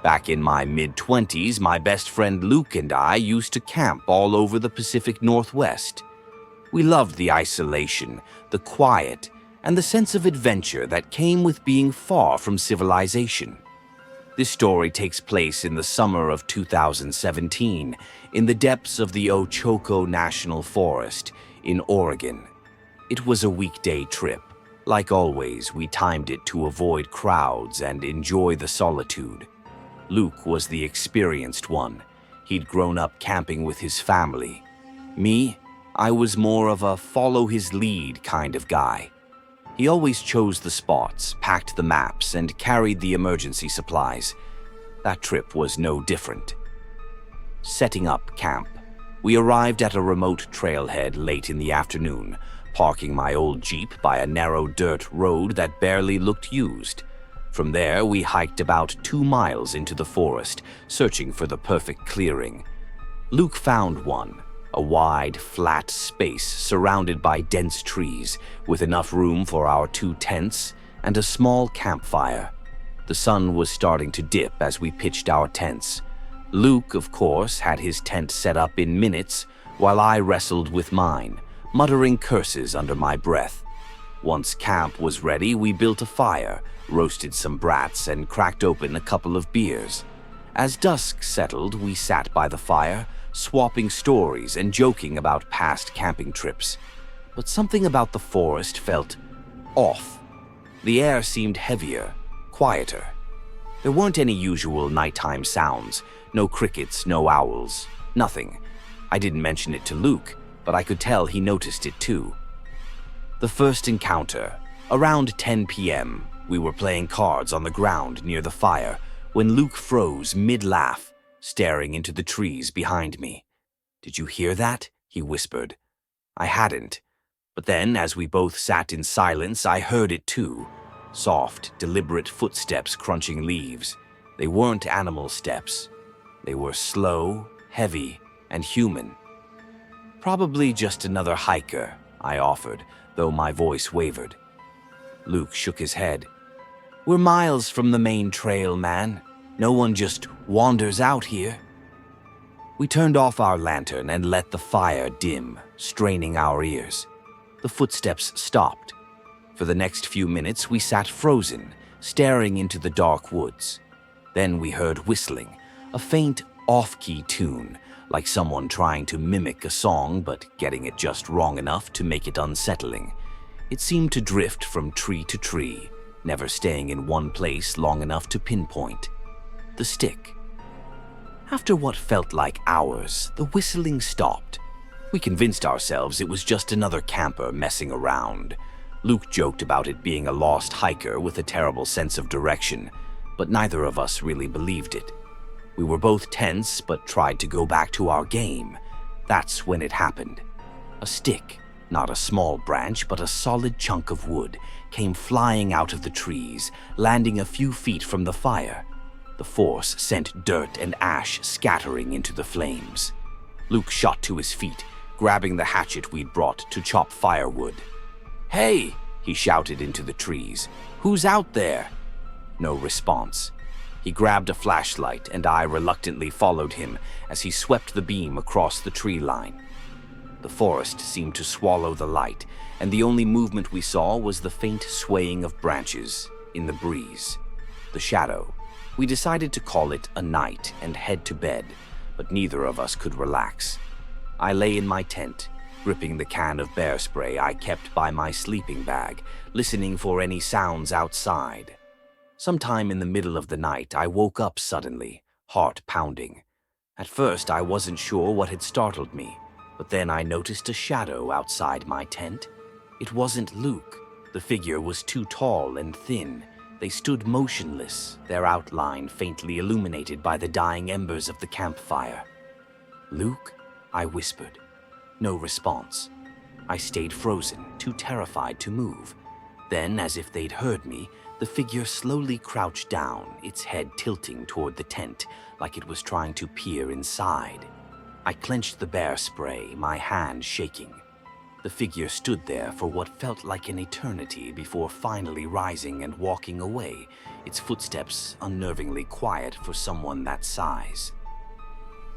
Back in my mid-20s, my best friend Luke and I used to camp all over the Pacific Northwest. We loved the isolation, the quiet, and the sense of adventure that came with being far from civilization. This story takes place in the summer of 2017, in the depths of the Ochoco National Forest in Oregon. It was a weekday trip. Like always, we timed it to avoid crowds and enjoy the solitude. Luke was the experienced one. He'd grown up camping with his family. Me, I was more of a follow-his-lead kind of guy. He always chose the spots, packed the maps, and carried the emergency supplies. That trip was no different. Setting up camp, we arrived at a remote trailhead late in the afternoon, parking my old Jeep by a narrow dirt road that barely looked used. From there, we hiked about 2 miles into the forest, searching for the perfect clearing. Luke found one, a wide, flat space surrounded by dense trees, with enough room for our 2 tents and a small campfire. The sun was starting to dip as we pitched our tents. Luke, of course, had his tent set up in minutes, while I wrestled with mine, muttering curses under my breath. Once camp was ready, we built a fire, roasted some brats, and cracked open a couple of beers. As dusk settled, we sat by the fire, swapping stories and joking about past camping trips. But something about the forest felt off. The air seemed heavier, quieter. There weren't any usual nighttime sounds, no crickets, no owls, nothing. I didn't mention it to Luke, but I could tell he noticed it too. The first encounter, around 10 p.m., we were playing cards on the ground near the fire when Luke froze mid-laugh, staring into the trees behind me. "Did you hear that?" he whispered. I hadn't, but then, as we both sat in silence, I heard it too. Soft, deliberate footsteps crunching leaves. They weren't animal steps. They were slow, heavy, and human. "Probably just another hiker," I offered, though my voice wavered. Luke shook his head. "We're miles from the main trail, man. No one just wanders out here." We turned off our lantern and let the fire dim, straining our ears. The footsteps stopped. For the next few minutes, we sat frozen, staring into the dark woods. Then we heard whistling, a faint, off-key tune, like someone trying to mimic a song but getting it just wrong enough to make it unsettling. It seemed to drift from tree to tree, never staying in one place long enough to pinpoint. The stick. After what felt like hours, the whistling stopped. We convinced ourselves it was just another camper messing around. Luke joked about it being a lost hiker with a terrible sense of direction, but neither of us really believed it. We were both tense, but tried to go back to our game. That's when it happened. A stick, not a small branch, but a solid chunk of wood, came flying out of the trees, landing a few feet from the fire. The force sent dirt and ash scattering into the flames. Luke shot to his feet, grabbing the hatchet we'd brought to chop firewood. "Hey!" he shouted into the trees. "Who's out there?" No response. He grabbed a flashlight, and I reluctantly followed him as he swept the beam across the tree line. The forest seemed to swallow the light, and the only movement we saw was the faint swaying of branches in the breeze. The shadow. We decided to call it a night and head to bed, but neither of us could relax. I lay in my tent, gripping the can of bear spray I kept by my sleeping bag, listening for any sounds outside. Sometime in the middle of the night, I woke up suddenly, heart pounding. At first, I wasn't sure what had startled me, but then I noticed a shadow outside my tent. It wasn't Luke. The figure was too tall and thin. They stood motionless, their outline faintly illuminated by the dying embers of the campfire. "Luke?" I whispered. No response. I stayed frozen, too terrified to move. Then, as if they'd heard me, the figure slowly crouched down, its head tilting toward the tent, like it was trying to peer inside. I clenched the bear spray, my hand shaking. The figure stood there for what felt like an eternity before finally rising and walking away, its footsteps unnervingly quiet for someone that size.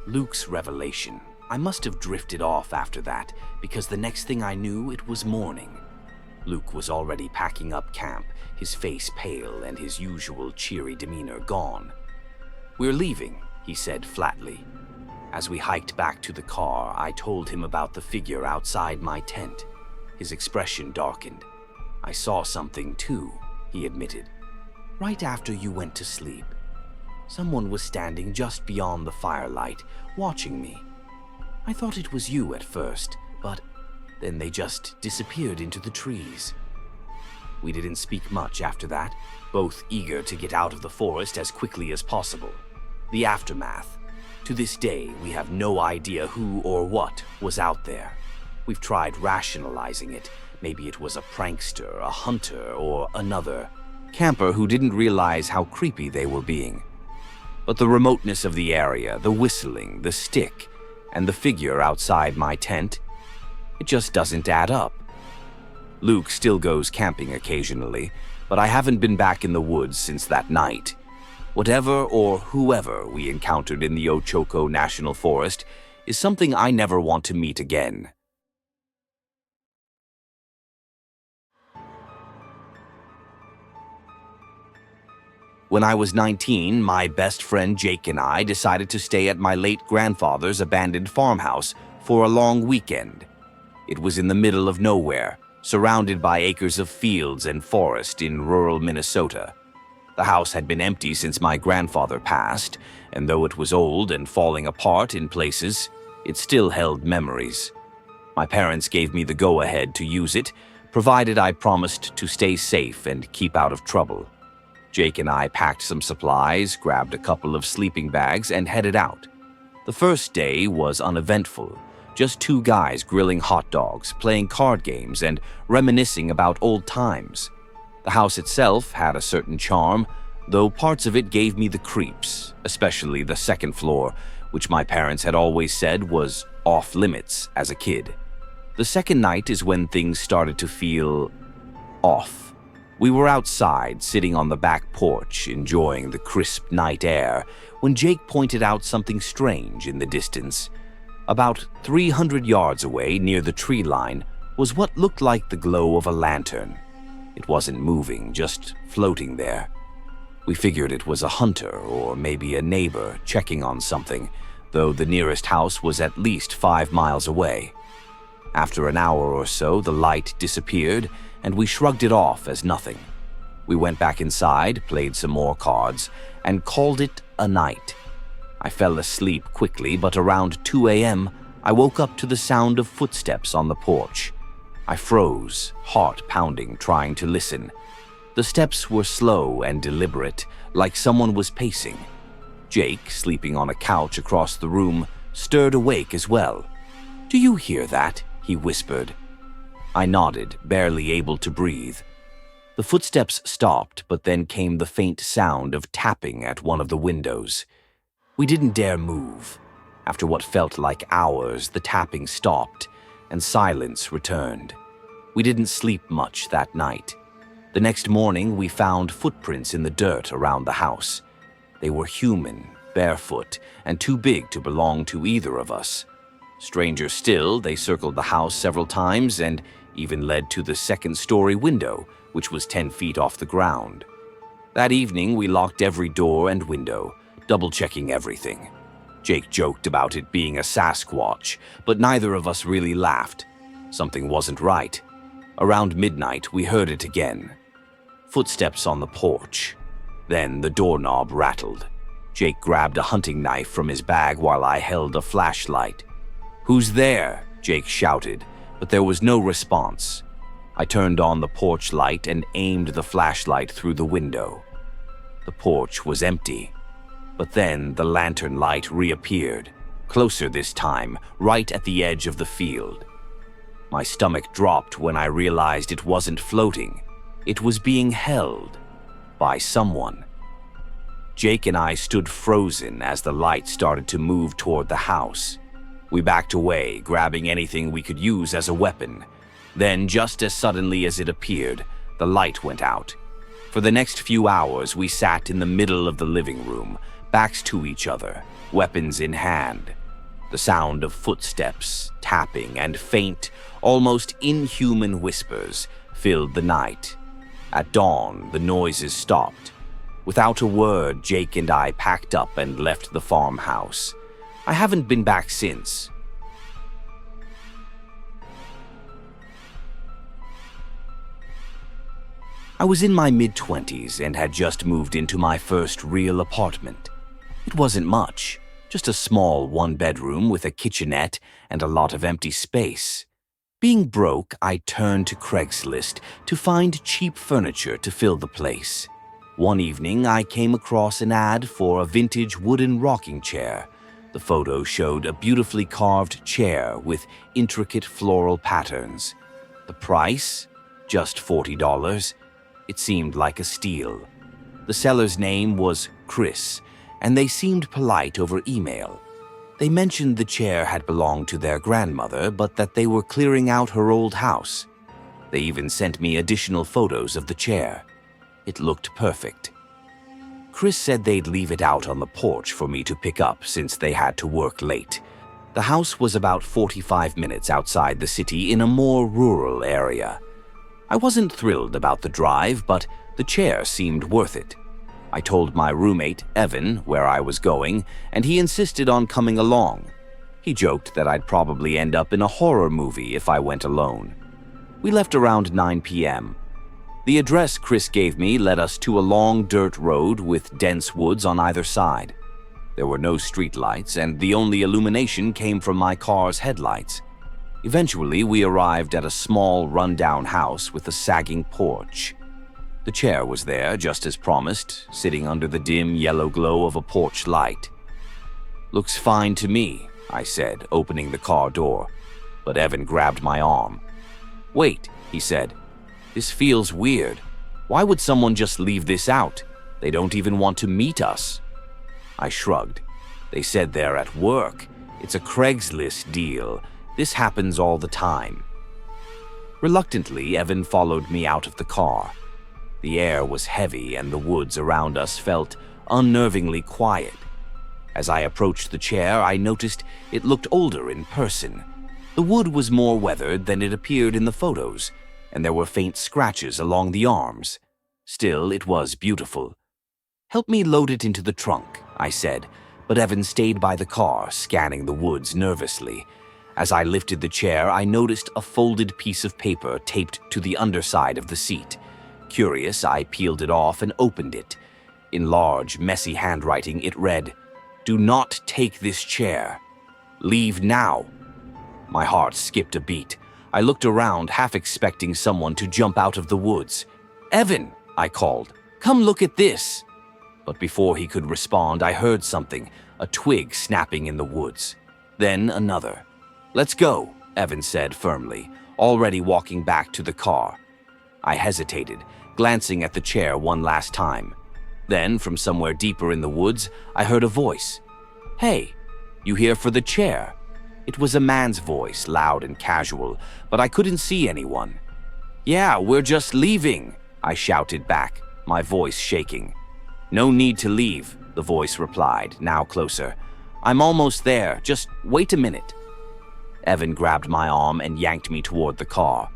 Luke's revelation. I must have drifted off after that, because the next thing I knew, it was morning. Luke was already packing up camp, his face pale and his usual cheery demeanor gone. "We're leaving," he said flatly. As we hiked back to the car, I told him about the figure outside my tent. His expression darkened. "I saw something too," he admitted. "Right after you went to sleep. Someone was standing just beyond the firelight, watching me. I thought it was you at first, but then they just disappeared into the trees." We didn't speak much after that, both eager to get out of the forest as quickly as possible. The aftermath. To this day, we have no idea who or what was out there. We've tried rationalizing it. Maybe it was a prankster, a hunter, or another camper who didn't realize how creepy they were being. But the remoteness of the area, the whistling, the stick, and the figure outside my tent, it just doesn't add up. Luke still goes camping occasionally, but I haven't been back in the woods since that night. Whatever or whoever we encountered in the Ochoko National Forest is something I never want to meet again. When I was 19, my best friend Jake and I decided to stay at my late grandfather's abandoned farmhouse for a long weekend. It was in the middle of nowhere, surrounded by acres of fields and forest in rural Minnesota. The house had been empty since my grandfather passed, and though it was old and falling apart in places, it still held memories. My parents gave me the go-ahead to use it, provided I promised to stay safe and keep out of trouble. Jake and I packed some supplies, grabbed a couple of sleeping bags, and headed out. The first day was uneventful. Just two guys grilling hot dogs, playing card games, and reminiscing about old times. The house itself had a certain charm, though parts of it gave me the creeps, especially the second floor, which my parents had always said was off-limits as a kid. The second night is when things started to feel off. We were outside, sitting on the back porch, enjoying the crisp night air, when Jake pointed out something strange in the distance. About 300 yards away, near the tree line, was what looked like the glow of a lantern. It wasn't moving, just floating there. We figured it was a hunter or maybe a neighbor checking on something, though the nearest house was at least 5 miles away. After an hour or so, the light disappeared, and we shrugged it off as nothing. We went back inside, played some more cards, and called it a night. I fell asleep quickly, but around 2 a.m., I woke up to the sound of footsteps on the porch. I froze, heart pounding, trying to listen. The steps were slow and deliberate, like someone was pacing. Jake, sleeping on a couch across the room, stirred awake as well. "Do you hear that?" he whispered. I nodded, barely able to breathe. The footsteps stopped, but then came the faint sound of tapping at one of the windows. We didn't dare move. After what felt like hours, the tapping stopped, and silence returned. We didn't sleep much that night. The next morning, we found footprints in the dirt around the house. They were human, barefoot, and too big to belong to either of us. Stranger still, they circled the house several times and even led to the second-story window, which was 10 feet off the ground. That evening, we locked every door and window, double-checking everything. Jake joked about it being a Sasquatch, but neither of us really laughed. Something wasn't right. Around midnight, we heard it again. Footsteps on the porch. Then the doorknob rattled. Jake grabbed a hunting knife from his bag while I held a flashlight. "Who's there?" Jake shouted, but there was no response. I turned on the porch light and aimed the flashlight through the window. The porch was empty, but then the lantern light reappeared, closer this time, right at the edge of the field. My stomach dropped when I realized it wasn't floating. It was being held by someone. Jake and I stood frozen as the light started to move toward the house. We backed away, grabbing anything we could use as a weapon. Then, just as suddenly as it appeared, the light went out. For the next few hours, we sat in the middle of the living room, backs to each other, weapons in hand. The sound of footsteps, tapping, and faint, almost inhuman whispers filled the night. At dawn, the noises stopped. Without a word, Jake and I packed up and left the farmhouse. I haven't been back since. I was in my mid-20s and had just moved into my first real apartment. It wasn't much, just a small one-bedroom with a kitchenette and a lot of empty space. Being broke, I turned to Craigslist to find cheap furniture to fill the place. One evening, I came across an ad for a vintage wooden rocking chair. The photo showed a beautifully carved chair with intricate floral patterns. The price? Just $40. It seemed like a steal. The seller's name was Chris, and they seemed polite over email. They mentioned the chair had belonged to their grandmother, but that they were clearing out her old house. They even sent me additional photos of the chair. It looked perfect. Chris said they'd leave it out on the porch for me to pick up since they had to work late. The house was about 45 minutes outside the city in a more rural area. I wasn't thrilled about the drive, but the chair seemed worth it. I told my roommate, Evan, where I was going, and he insisted on coming along. He joked that I'd probably end up in a horror movie if I went alone. We left around 9 p.m. The address Chris gave me led us to a long dirt road with dense woods on either side. There were no streetlights, and the only illumination came from my car's headlights. Eventually, we arrived at a small, rundown house with a sagging porch. The chair was there, just as promised, sitting under the dim yellow glow of a porch light. "Looks fine to me," I said, opening the car door. But Evan grabbed my arm. "Wait," he said. "This feels weird. Why would someone just leave this out? They don't even want to meet us." I shrugged. "They said they're at work. It's a Craigslist deal. This happens all the time." Reluctantly, Evan followed me out of the car. The air was heavy and the woods around us felt unnervingly quiet. As I approached the chair, I noticed it looked older in person. The wood was more weathered than it appeared in the photos, and there were faint scratches along the arms. Still, it was beautiful. "Help me load it into the trunk," I said, but Evan stayed by the car, scanning the woods nervously. As I lifted the chair, I noticed a folded piece of paper taped to the underside of the seat. Curious, I peeled it off and opened it. In large, messy handwriting, it read, "Do not take this chair. Leave now." My heart skipped a beat. I looked around, half expecting someone to jump out of the woods. "Evan," I called, "come look at this." But before he could respond, I heard something, a twig snapping in the woods. Then another. "Let's go," Evan said firmly, already walking back to the car. I hesitated, glancing at the chair one last time. Then, from somewhere deeper in the woods, I heard a voice. "Hey, you here for the chair?" It was a man's voice, loud and casual, but I couldn't see anyone. "Yeah, we're just leaving," I shouted back, my voice shaking. "No need to leave," the voice replied, now closer. "I'm almost there, just wait a minute." Evan grabbed my arm and yanked me toward the car.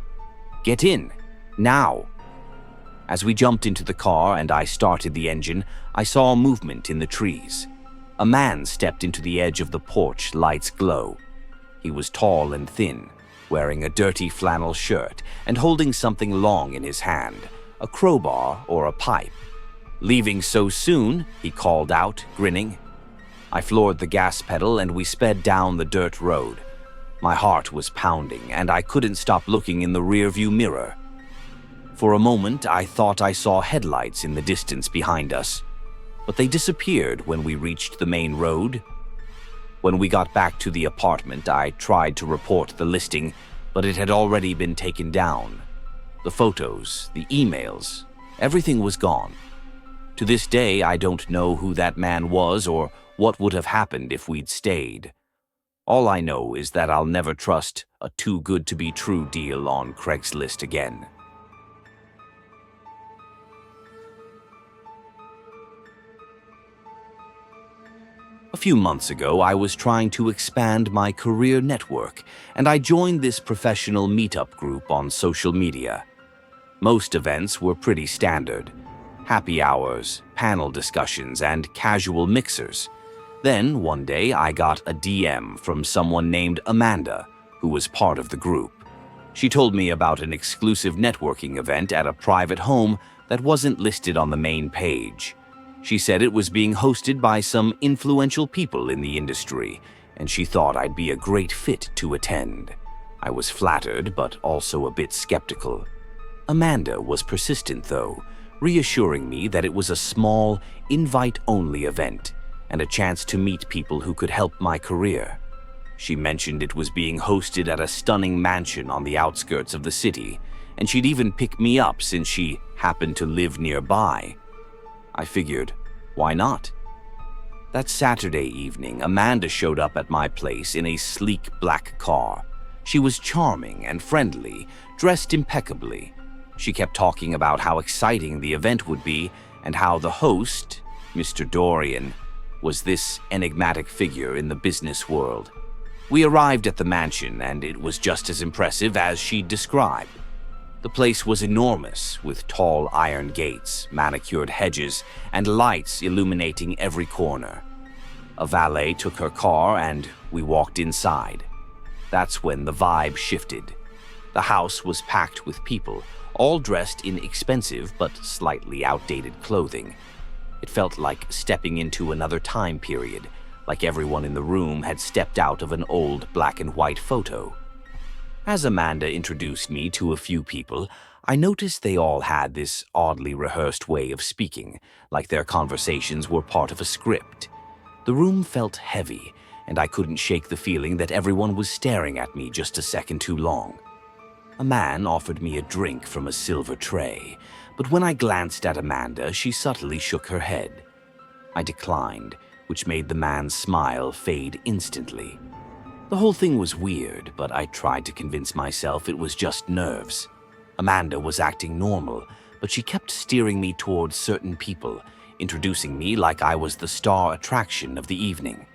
"Get in, now." As we jumped into the car and I started the engine, I saw movement in the trees. A man stepped into the edge of the porch, lights glow. He was tall and thin, wearing a dirty flannel shirt and holding something long in his hand, a crowbar or a pipe. "Leaving so soon?" he called out, grinning. I floored the gas pedal and we sped down the dirt road. My heart was pounding and I couldn't stop looking in the rearview mirror. For a moment, I thought I saw headlights in the distance behind us, but they disappeared when we reached the main road. When we got back to the apartment, I tried to report the listing, but it had already been taken down. The photos, the emails, everything was gone. To this day, I don't know who that man was or what would have happened if we'd stayed. All I know is that I'll never trust a too-good-to-be-true deal on Craigslist again. A few months ago, I was trying to expand my career network, and I joined this professional meetup group on social media. Most events were pretty standard: happy hours, panel discussions, and casual mixers. Then, one day, I got a DM from someone named Amanda, who was part of the group. She told me about an exclusive networking event at a private home that wasn't listed on the main page. She said it was being hosted by some influential people in the industry, and she thought I'd be a great fit to attend. I was flattered, but also a bit skeptical. Amanda was persistent, though, reassuring me that it was a small, invite-only event and a chance to meet people who could help my career. She mentioned it was being hosted at a stunning mansion on the outskirts of the city, and she'd even pick me up since she happened to live nearby. I figured, why not? That Saturday evening, Amanda showed up at my place in a sleek black car. She was charming and friendly, dressed impeccably. She kept talking about how exciting the event would be and how the host, Mr. Dorian, was this enigmatic figure in the business world. We arrived at the mansion, and it was just as impressive as she'd described. The place was enormous, with tall iron gates, manicured hedges, and lights illuminating every corner. A valet took her car, and we walked inside. That's when the vibe shifted. The house was packed with people, all dressed in expensive but slightly outdated clothing. It felt like stepping into another time period, like everyone in the room had stepped out of an old black and white photo. As Amanda introduced me to a few people, I noticed they all had this oddly rehearsed way of speaking, like their conversations were part of a script. The room felt heavy, and I couldn't shake the feeling that everyone was staring at me just a second too long. A man offered me a drink from a silver tray, but when I glanced at Amanda, she subtly shook her head. I declined, which made the man's smile fade instantly. The whole thing was weird, but I tried to convince myself it was just nerves. Amanda was acting normal, but she kept steering me towards certain people, introducing me like I was the star attraction of the evening.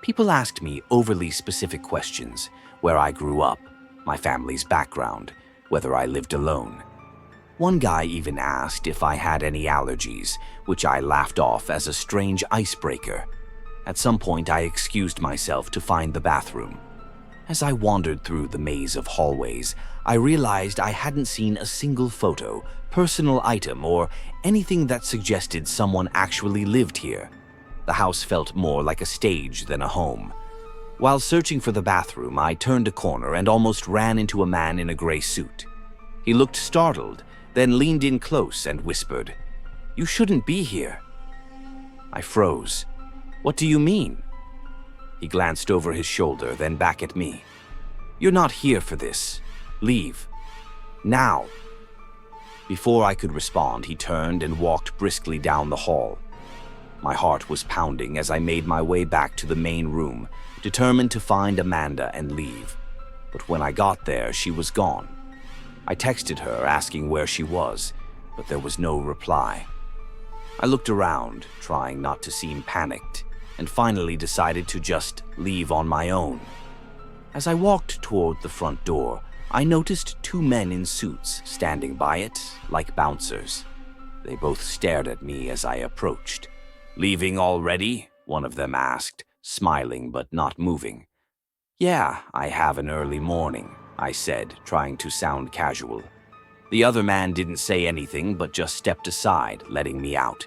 People asked me overly specific questions: where I grew up, my family's background, whether I lived alone. One guy even asked if I had any allergies, which I laughed off as a strange icebreaker. At some point, I excused myself to find the bathroom. As I wandered through the maze of hallways, I realized I hadn't seen a single photo, personal item, or anything that suggested someone actually lived here. The house felt more like a stage than a home. While searching for the bathroom, I turned a corner and almost ran into a man in a gray suit. He looked startled, then leaned in close and whispered, "You shouldn't be here." I froze. "What do you mean?" He glanced over his shoulder, then back at me. "You're not here for this. Leave. Now." Before I could respond, he turned and walked briskly down the hall. My heart was pounding as I made my way back to the main room, determined to find Amanda and leave. But when I got there, she was gone. I texted her asking where she was, but there was no reply. I looked around, trying not to seem panicked, and finally decided to just leave on my own. As I walked toward the front door, I noticed two men in suits standing by it like bouncers. They both stared at me as I approached. "Leaving already?" one of them asked, smiling but not moving. "Yeah, I have an early morning," I said, trying to sound casual. The other man didn't say anything but just stepped aside, letting me out.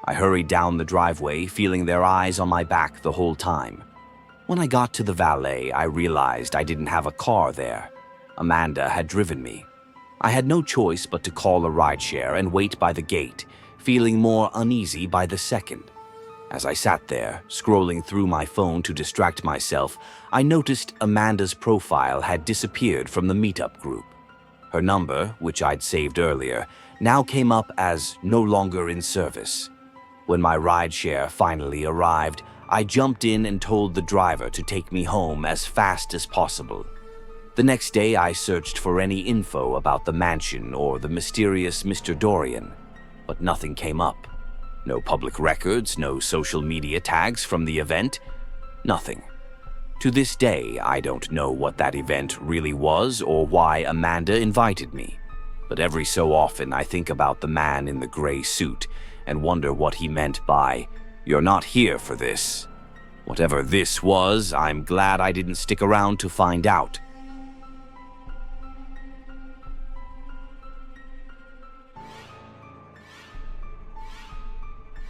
I hurried down the driveway, feeling their eyes on my back the whole time. When I got to the valet, I realized I didn't have a car there. Amanda had driven me. I had no choice but to call a rideshare and wait by the gate, feeling more uneasy by the second. As I sat there, scrolling through my phone to distract myself, I noticed Amanda's profile had disappeared from the meetup group. Her number, which I'd saved earlier, now came up as no longer in service. When my rideshare finally arrived, I jumped in and told the driver to take me home as fast as possible. The next day, I searched for any info about the mansion or the mysterious Mr. Dorian, but nothing came up. No public records, no social media tags from the event. Nothing. To this day, I don't know what that event really was or why Amanda invited me. But every so often I think about the man in the gray suit and wonder what he meant by, "You're not here for this." Whatever this was, I'm glad I didn't stick around to find out.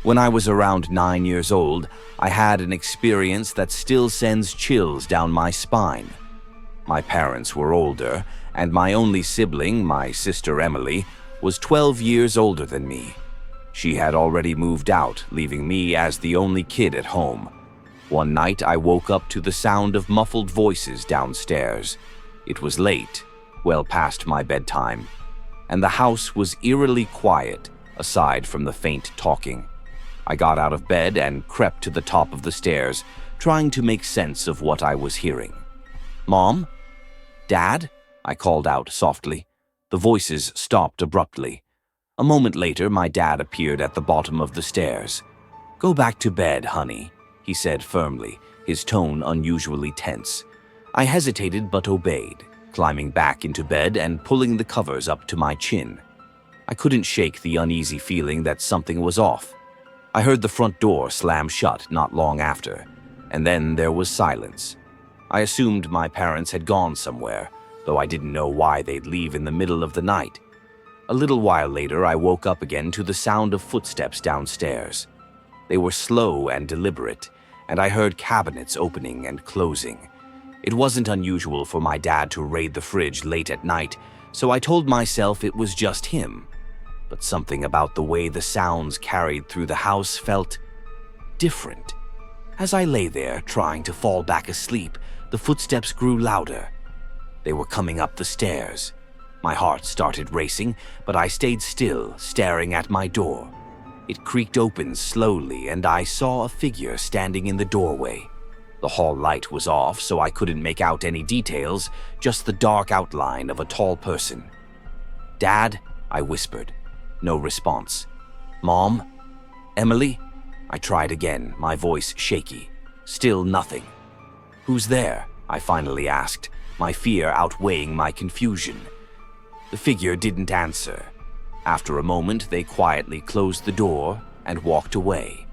When I was around 9 years old, I had an experience that still sends chills down my spine. My parents were older, and my only sibling, my sister Emily, was 12 years older than me. She had already moved out, leaving me as the only kid at home. One night, I woke up to the sound of muffled voices downstairs. It was late, well past my bedtime, and the house was eerily quiet, aside from the faint talking. I got out of bed and crept to the top of the stairs, trying to make sense of what I was hearing. "Mom? Dad?" I called out softly. The voices stopped abruptly. A moment later, my dad appeared at the bottom of the stairs. "Go back to bed, honey," he said firmly, his tone unusually tense. I hesitated but obeyed, climbing back into bed and pulling the covers up to my chin. I couldn't shake the uneasy feeling that something was off. I heard the front door slam shut not long after, and then there was silence. I assumed my parents had gone somewhere, though I didn't know why they'd leave in the middle of the night. A little while later, I woke up again to the sound of footsteps downstairs. They were slow and deliberate, and I heard cabinets opening and closing. It wasn't unusual for my dad to raid the fridge late at night, so I told myself it was just him. But something about the way the sounds carried through the house felt different. As I lay there, trying to fall back asleep, the footsteps grew louder. They were coming up the stairs. My heart started racing, but I stayed still, staring at my door. It creaked open slowly, and I saw a figure standing in the doorway. The hall light was off, so I couldn't make out any details, just the dark outline of a tall person. "Dad?" I whispered. No response. "Mom? Emily?" I tried again, my voice shaky. Still nothing. "Who's there?" I finally asked, my fear outweighing my confusion. The figure didn't answer. After a moment, they quietly closed the door and walked away.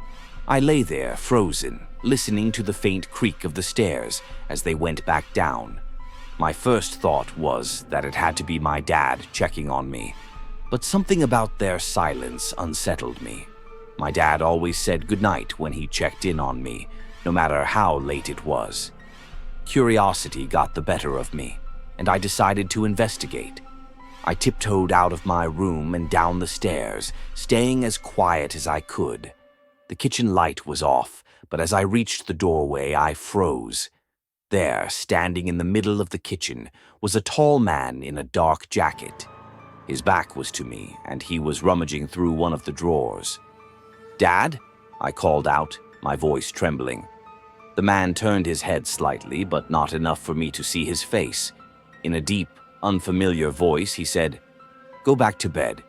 I lay there, frozen, listening to the faint creak of the stairs as they went back down. My first thought was that it had to be my dad checking on me, but something about their silence unsettled me. My dad always said goodnight when he checked in on me, no matter how late it was. Curiosity got the better of me, and I decided to investigate. I tiptoed out of my room and down the stairs, staying as quiet as I could. The kitchen light was off, but as I reached the doorway, I froze. There, standing in the middle of the kitchen, was a tall man in a dark jacket. His back was to me, and he was rummaging through one of the drawers. "Dad?" I called out, my voice trembling. The man turned his head slightly, but not enough for me to see his face. In a deep, unfamiliar voice, he said, "Go back to bed."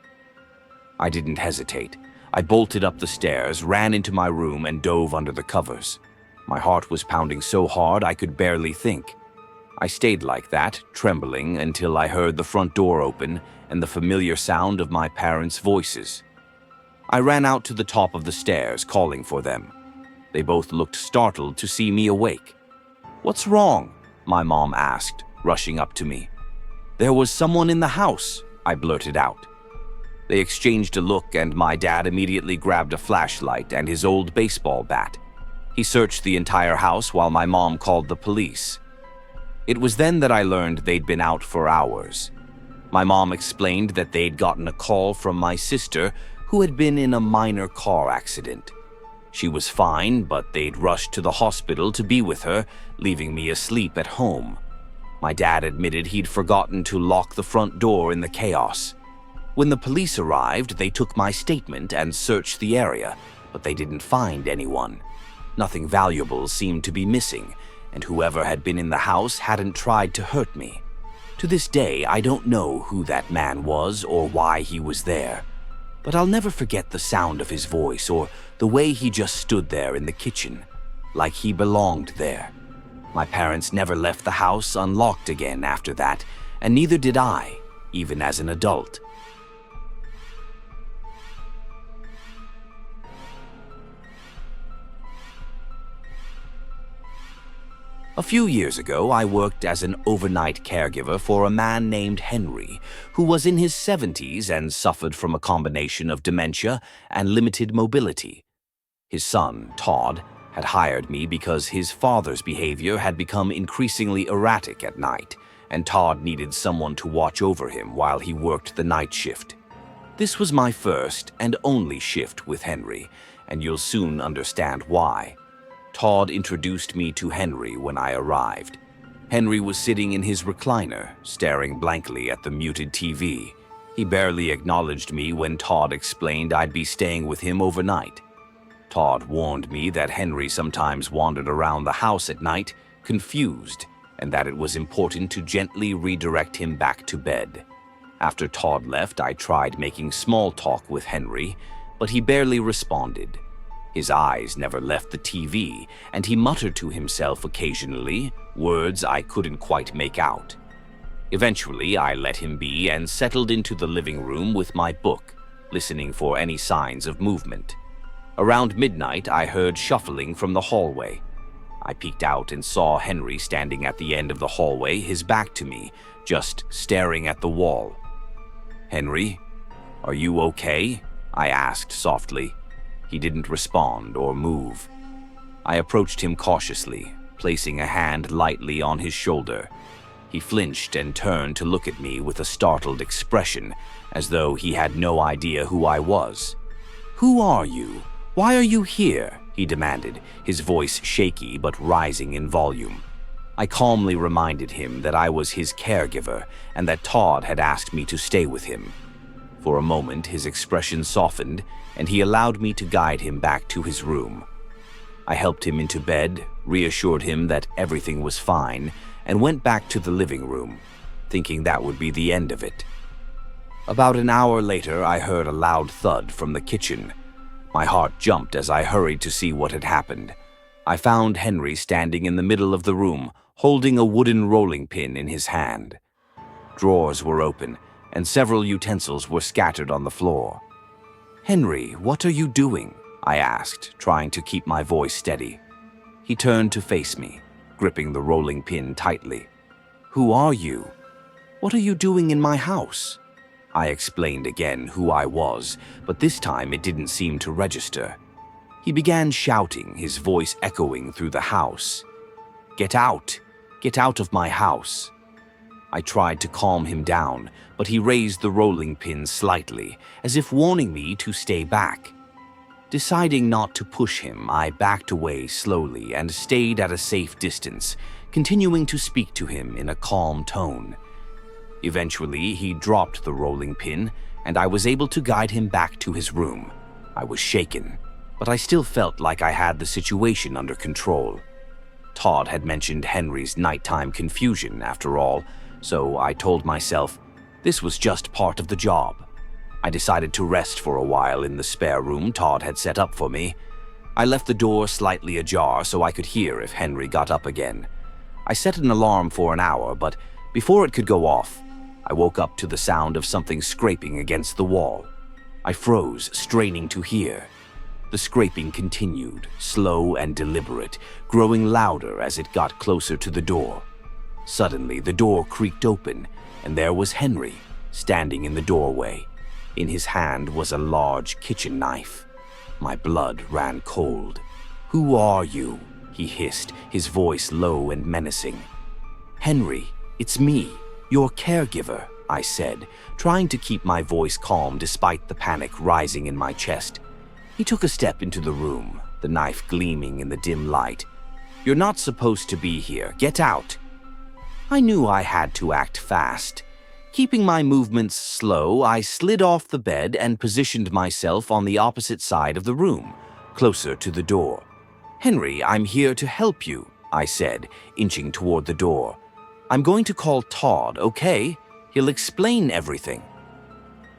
I didn't hesitate. I bolted up the stairs, ran into my room, and dove under the covers. My heart was pounding so hard I could barely think. I stayed like that, trembling, until I heard the front door open and the familiar sound of my parents' voices. I ran out to the top of the stairs, calling for them. They both looked startled to see me awake. "What's wrong?" my mom asked, rushing up to me. "There was someone in the house," I blurted out. They exchanged a look, and my dad immediately grabbed a flashlight and his old baseball bat. He searched the entire house while my mom called the police. It was then that I learned they'd been out for hours. My mom explained that they'd gotten a call from my sister, who had been in a minor car accident. She was fine, but they'd rushed to the hospital to be with her, leaving me asleep at home. My dad admitted he'd forgotten to lock the front door in the chaos. When the police arrived, they took my statement and searched the area, but they didn't find anyone. Nothing valuable seemed to be missing, and whoever had been in the house hadn't tried to hurt me. To this day, I don't know who that man was or why he was there. But I'll never forget the sound of his voice or the way he just stood there in the kitchen, like he belonged there. My parents never left the house unlocked again after that, and neither did I, even as an adult. A few years ago, I worked as an overnight caregiver for a man named Henry, who was in his 70s and suffered from a combination of dementia and limited mobility. His son, Todd, had hired me because his father's behavior had become increasingly erratic at night, and Todd needed someone to watch over him while he worked the night shift. This was my first and only shift with Henry, and you'll soon understand why. Todd introduced me to Henry when I arrived. Henry was sitting in his recliner, staring blankly at the muted TV. He barely acknowledged me when Todd explained I'd be staying with him overnight. Todd warned me that Henry sometimes wandered around the house at night, confused, and that it was important to gently redirect him back to bed. After Todd left, I tried making small talk with Henry, but he barely responded. His eyes never left the TV, and he muttered to himself occasionally, words I couldn't quite make out. Eventually, I let him be and settled into the living room with my book, listening for any signs of movement. Around midnight, I heard shuffling from the hallway. I peeked out and saw Henry standing at the end of the hallway, his back to me, just staring at the wall. "Henry, are you okay?" I asked softly. He didn't respond or move. I approached him cautiously, placing a hand lightly on his shoulder. He flinched and turned to look at me with a startled expression, as though he had no idea who I was. "Who are you? Why are you here?" he demanded, his voice shaky but rising in volume. I calmly reminded him that I was his caregiver and that Todd had asked me to stay with him. For a moment, his expression softened, and he allowed me to guide him back to his room. I helped him into bed, reassured him that everything was fine, and went back to the living room, thinking that would be the end of it. About an hour later, I heard a loud thud from the kitchen. My heart jumped as I hurried to see what had happened. I found Henry standing in the middle of the room, holding a wooden rolling pin in his hand. Drawers were open, and several utensils were scattered on the floor. "Henry, what are you doing?" I asked, trying to keep my voice steady. He turned to face me, gripping the rolling pin tightly. "Who are you? What are you doing in my house?" I explained again who I was, but this time it didn't seem to register. He began shouting, his voice echoing through the house. "Get out! Get out of my house!" I tried to calm him down, but he raised the rolling pin slightly, as if warning me to stay back. Deciding not to push him, I backed away slowly and stayed at a safe distance, continuing to speak to him in a calm tone. Eventually, he dropped the rolling pin, and I was able to guide him back to his room. I was shaken, but I still felt like I had the situation under control. Todd had mentioned Henry's nighttime confusion, after all, so I told myself this was just part of the job. I decided to rest for a while in the spare room Todd had set up for me. I left the door slightly ajar so I could hear if Henry got up again. I set an alarm for an hour, but before it could go off, I woke up to the sound of something scraping against the wall. I froze, straining to hear. The scraping continued, slow and deliberate, growing louder as it got closer to the door. Suddenly, the door creaked open, and there was Henry, standing in the doorway. In his hand was a large kitchen knife. My blood ran cold. "Who are you?" he hissed, his voice low and menacing. "Henry, it's me, your caregiver," I said, trying to keep my voice calm despite the panic rising in my chest. He took a step into the room, the knife gleaming in the dim light. "You're not supposed to be here. Get out." I knew I had to act fast. Keeping my movements slow, I slid off the bed and positioned myself on the opposite side of the room, closer to the door. "Henry, I'm here to help you," I said, inching toward the door. "I'm going to call Todd, okay? He'll explain everything."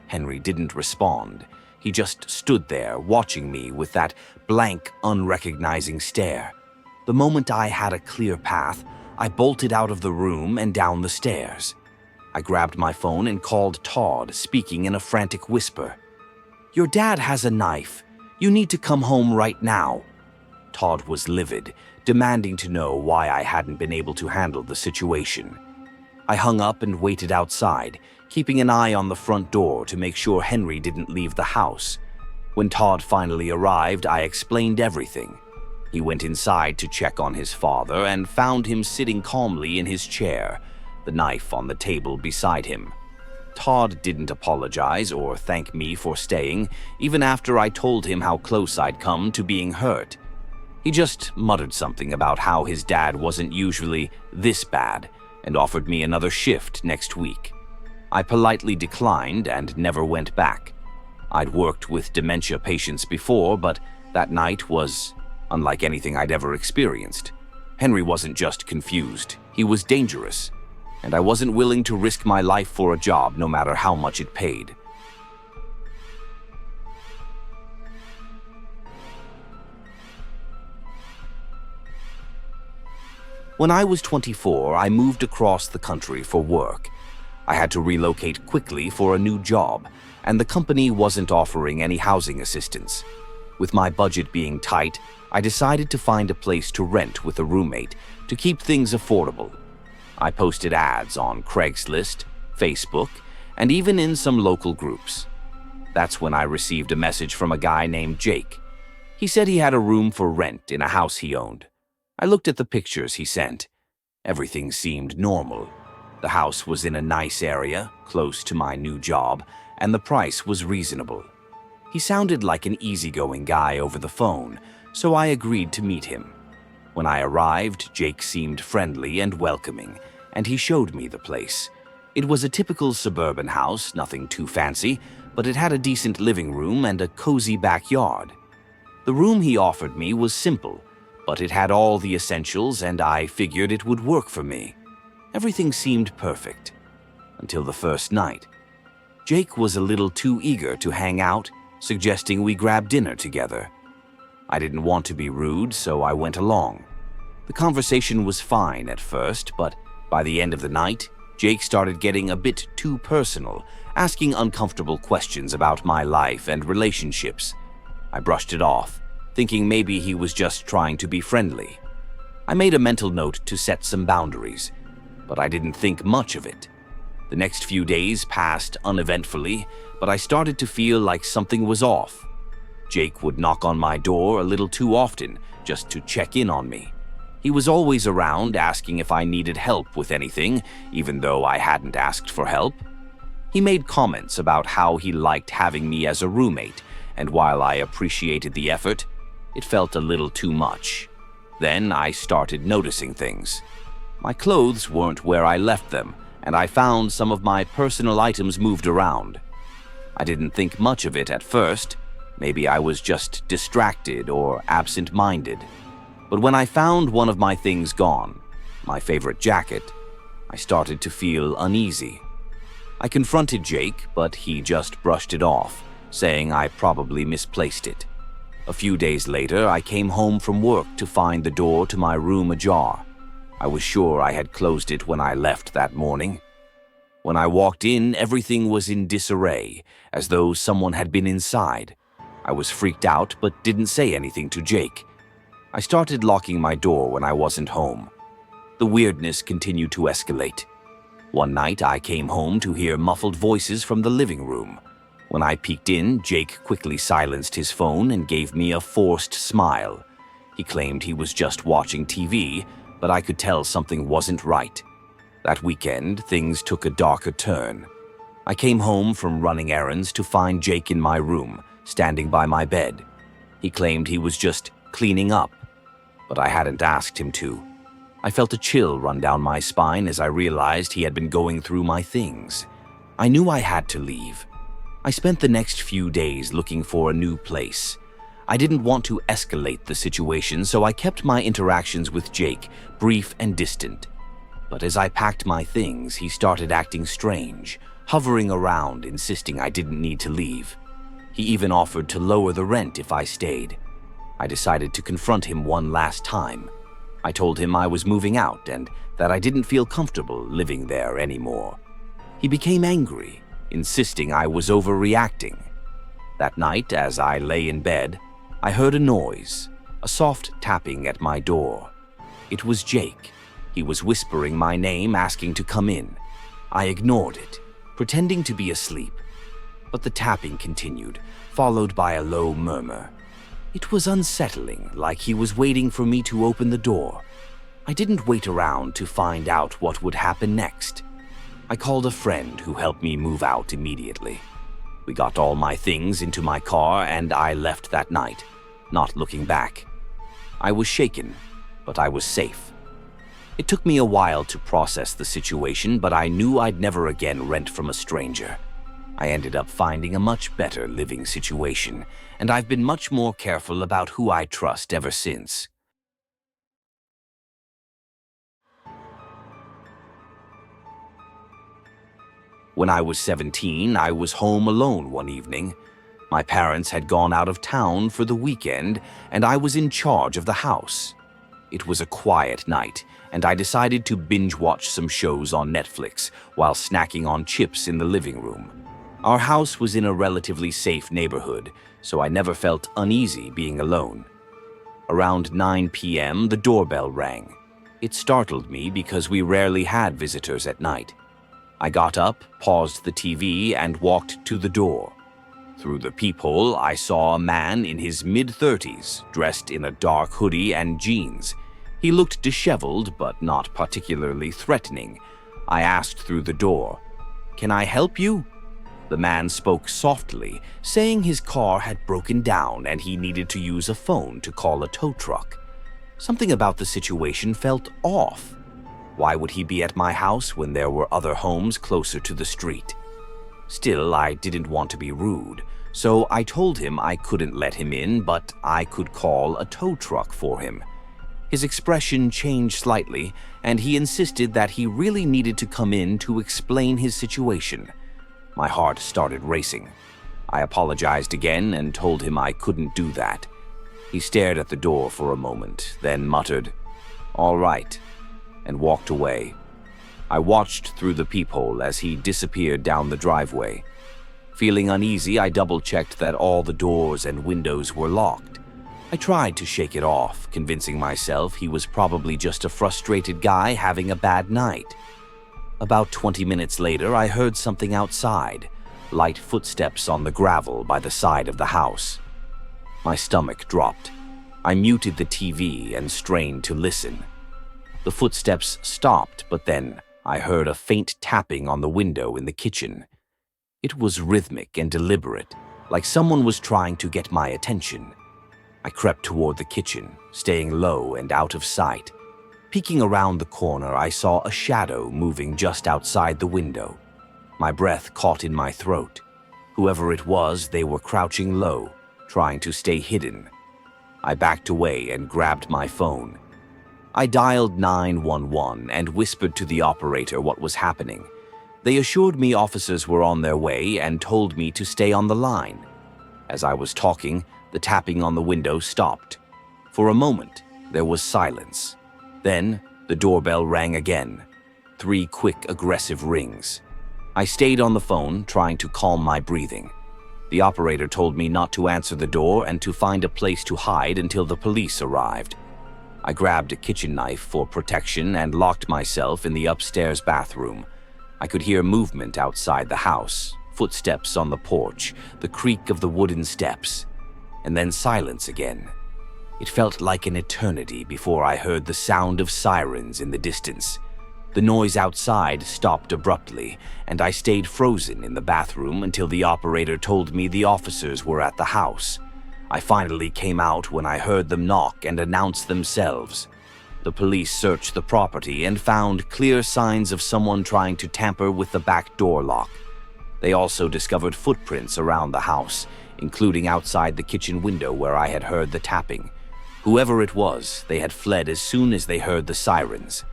Henry didn't respond. He just stood there, watching me with that blank, unrecognizing stare. The moment I had a clear path, I bolted out of the room and down the stairs. I grabbed my phone and called Todd, speaking in a frantic whisper. "Your dad has a knife. You need to come home right now." Todd was livid, demanding to know why I hadn't been able to handle the situation. I hung up and waited outside, keeping an eye on the front door to make sure Henry didn't leave the house. When Todd finally arrived, I explained everything. He went inside to check on his father and found him sitting calmly in his chair, the knife on the table beside him. Todd didn't apologize or thank me for staying, even after I told him how close I'd come to being hurt. He just muttered something about how his dad wasn't usually this bad and offered me another shift next week. I politely declined and never went back. I'd worked with dementia patients before, but that night was unlike anything I'd ever experienced. Henry wasn't just confused, he was dangerous, and I wasn't willing to risk my life for a job no matter how much it paid. When I was 24, I moved across the country for work. I had to relocate quickly for a new job, and the company wasn't offering any housing assistance. With my budget being tight, I decided to find a place to rent with a roommate to keep things affordable. I posted ads on Craigslist, Facebook, and even in some local groups. That's when I received a message from a guy named Jake. He said he had a room for rent in a house he owned. I looked at the pictures he sent. Everything seemed normal. The house was in a nice area, close to my new job, and the price was reasonable. He sounded like an easygoing guy over the phone, so I agreed to meet him. When I arrived, Jake seemed friendly and welcoming, and he showed me the place. It was a typical suburban house, nothing too fancy, but it had a decent living room and a cozy backyard. The room he offered me was simple, but it had all the essentials, and I figured it would work for me. Everything seemed perfect, until the first night. Jake was a little too eager to hang out, suggesting we grab dinner together. I didn't want to be rude, so I went along. The conversation was fine at first, but by the end of the night, Jake started getting a bit too personal, asking uncomfortable questions about my life and relationships. I brushed it off, thinking maybe he was just trying to be friendly. I made a mental note to set some boundaries, but I didn't think much of it. The next few days passed uneventfully, but I started to feel like something was off. Jake would knock on my door a little too often, just to check in on me. He was always around, asking if I needed help with anything, even though I hadn't asked for help. He made comments about how he liked having me as a roommate, and while I appreciated the effort, it felt a little too much. Then I started noticing things. My clothes weren't where I left them, and I found some of my personal items moved around. I didn't think much of it at first. Maybe I was just distracted or absent-minded. But when I found one of my things gone, my favorite jacket, I started to feel uneasy. I confronted Jake, but he just brushed it off, saying I probably misplaced it. A few days later, I came home from work to find the door to my room ajar. I was sure I had closed it when I left that morning. When I walked in, everything was in disarray, as though someone had been inside. I was freaked out but didn't say anything to Jake. I started locking my door when I wasn't home. The weirdness continued to escalate. One night, I came home to hear muffled voices from the living room. When I peeked in, Jake quickly silenced his phone and gave me a forced smile. He claimed he was just watching TV, but I could tell something wasn't right. That weekend, things took a darker turn. I came home from running errands to find Jake in my room, standing by my bed. He claimed he was just cleaning up, but I hadn't asked him to. I felt a chill run down my spine as I realized he had been going through my things. I knew I had to leave. I spent the next few days looking for a new place. I didn't want to escalate the situation, so I kept my interactions with Jake brief and distant. But as I packed my things, he started acting strange, hovering around, insisting I didn't need to leave. He even offered to lower the rent if I stayed. I decided to confront him one last time. I told him I was moving out and that I didn't feel comfortable living there anymore. He became angry, insisting I was overreacting. That night, as I lay in bed, I heard a noise, a soft tapping at my door. It was Jake. He was whispering my name, asking to come in. I ignored it, pretending to be asleep. But the tapping continued, followed by a low murmur. It was unsettling, like he was waiting for me to open the door. I didn't wait around to find out what would happen next. I called a friend who helped me move out immediately. We got all my things into my car and I left that night, not looking back. I was shaken, but I was safe. It took me a while to process the situation, but I knew I'd never again rent from a stranger. I ended up finding a much better living situation, and I've been much more careful about who I trust ever since. When I was 17, I was home alone one evening. My parents had gone out of town for the weekend, and I was in charge of the house. It was a quiet night, and I decided to binge-watch some shows on Netflix while snacking on chips in the living room. Our house was in a relatively safe neighborhood, so I never felt uneasy being alone. Around 9 p.m., the doorbell rang. It startled me because we rarely had visitors at night. I got up, paused the TV, and walked to the door. Through the peephole, I saw a man in his mid-30s, dressed in a dark hoodie and jeans. He looked disheveled, but not particularly threatening. I asked through the door, "Can I help you?" The man spoke softly, saying his car had broken down and he needed to use a phone to call a tow truck. Something about the situation felt off. Why would he be at my house when there were other homes closer to the street? Still, I didn't want to be rude, so I told him I couldn't let him in, but I could call a tow truck for him. His expression changed slightly, and he insisted that he really needed to come in to explain his situation. My heart started racing. I apologized again and told him I couldn't do that. He stared at the door for a moment, then muttered, "All right," and walked away. I watched through the peephole as he disappeared down the driveway. Feeling uneasy, I double-checked that all the doors and windows were locked. I tried to shake it off, convincing myself he was probably just a frustrated guy having a bad night. About 20 minutes later, I heard something outside, light footsteps on the gravel by the side of the house. My stomach dropped. I muted the TV and strained to listen. The footsteps stopped, but then I heard a faint tapping on the window in the kitchen. It was rhythmic and deliberate, like someone was trying to get my attention. I crept toward the kitchen, staying low and out of sight. Peeking around the corner, I saw a shadow moving just outside the window. My breath caught in my throat. Whoever it was, they were crouching low, trying to stay hidden. I backed away and grabbed my phone. I dialed 911 and whispered to the operator what was happening. They assured me officers were on their way and told me to stay on the line. As I was talking, the tapping on the window stopped. For a moment, there was silence. Then, the doorbell rang again. 3 quick, aggressive rings. I stayed on the phone, trying to calm my breathing. The operator told me not to answer the door and to find a place to hide until the police arrived. I grabbed a kitchen knife for protection and locked myself in the upstairs bathroom. I could hear movement outside the house, footsteps on the porch, the creak of the wooden steps, and then silence again. It felt like an eternity before I heard the sound of sirens in the distance. The noise outside stopped abruptly, and I stayed frozen in the bathroom until the operator told me the officers were at the house. I finally came out when I heard them knock and announce themselves. The police searched the property and found clear signs of someone trying to tamper with the back door lock. They also discovered footprints around the house, including outside the kitchen window where I had heard the tapping. Whoever it was, they had fled as soon as they heard the sirens.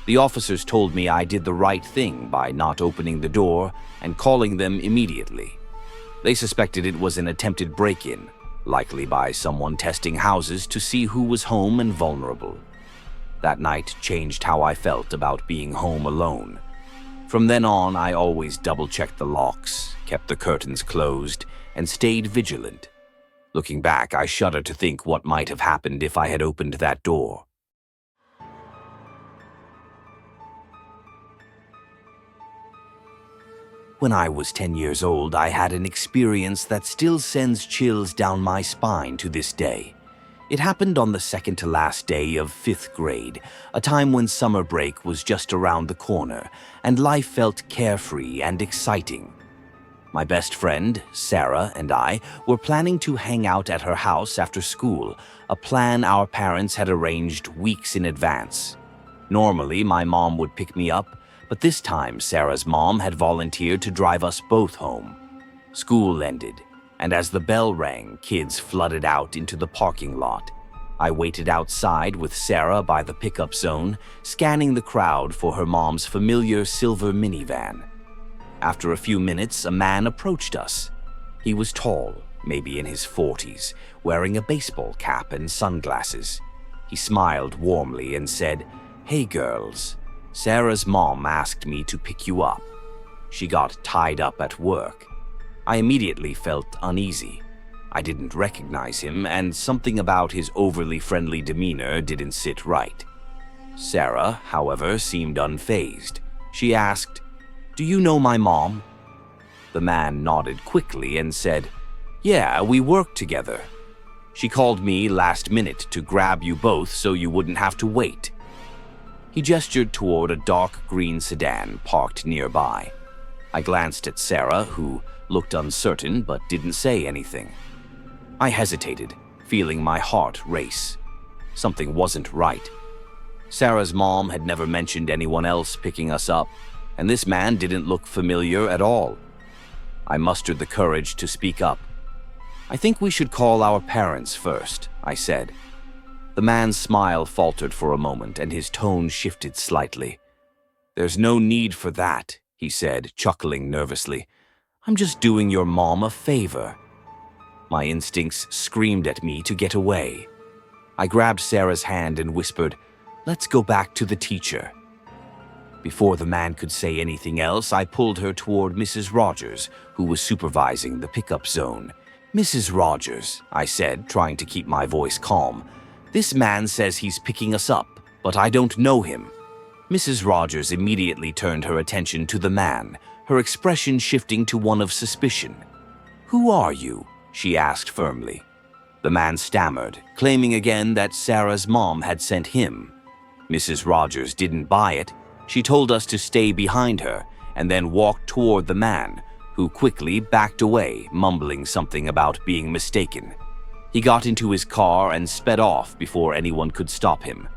The officers told me I did the right thing by not opening the door and calling them immediately. They suspected it was an attempted break-in, likely by someone testing houses to see who was home and vulnerable. That night changed how I felt about being home alone. From then on, I always double-checked the locks, kept the curtains closed, and stayed vigilant. Looking back, I shudder to think what might have happened if I had opened that door. When I was 10 years old, I had an experience that still sends chills down my spine to this day. It happened on the second to last day of 5th grade, a time when summer break was just around the corner, and life felt carefree and exciting. My best friend, Sarah, and I were planning to hang out at her house after school, a plan our parents had arranged weeks in advance. Normally, my mom would pick me up, but this time Sarah's mom had volunteered to drive us both home. School ended, and as the bell rang, kids flooded out into the parking lot. I waited outside with Sarah by the pickup zone, scanning the crowd for her mom's familiar silver minivan. After a few minutes, a man approached us. He was tall, maybe in his 40s, wearing a baseball cap and sunglasses. He smiled warmly and said, "Hey girls, Sarah's mom asked me to pick you up. She got tied up at work." I immediately felt uneasy. I didn't recognize him, and something about his overly friendly demeanor didn't sit right. Sarah, however, seemed unfazed. She asked, "Do you know my mom?" The man nodded quickly and said, "Yeah, we work together. She called me last minute to grab you both so you wouldn't have to wait." He gestured toward a dark green sedan parked nearby. I glanced at Sarah, who looked uncertain but didn't say anything. I hesitated, feeling my heart race. Something wasn't right. Sarah's mom had never mentioned anyone else picking us up, and this man didn't look familiar at all. I mustered the courage to speak up. "I think we should call our parents first," I said. The man's smile faltered for a moment, and his tone shifted slightly. "There's no need for that," he said, chuckling nervously. "I'm just doing your mom a favor." My instincts screamed at me to get away. I grabbed Sarah's hand and whispered, "Let's go back to the teacher." Before the man could say anything else, I pulled her toward Mrs. Rogers, who was supervising the pickup zone. "Mrs. Rogers," I said, trying to keep my voice calm, "this man says he's picking us up, but I don't know him." Mrs. Rogers immediately turned her attention to the man, her expression shifting to one of suspicion. "Who are you?" she asked firmly. The man stammered, claiming again that Sarah's mom had sent him. Mrs. Rogers didn't buy it. She told us to stay behind her and then walked toward the man, who quickly backed away, mumbling something about being mistaken. He got into his car and sped off before anyone could stop him.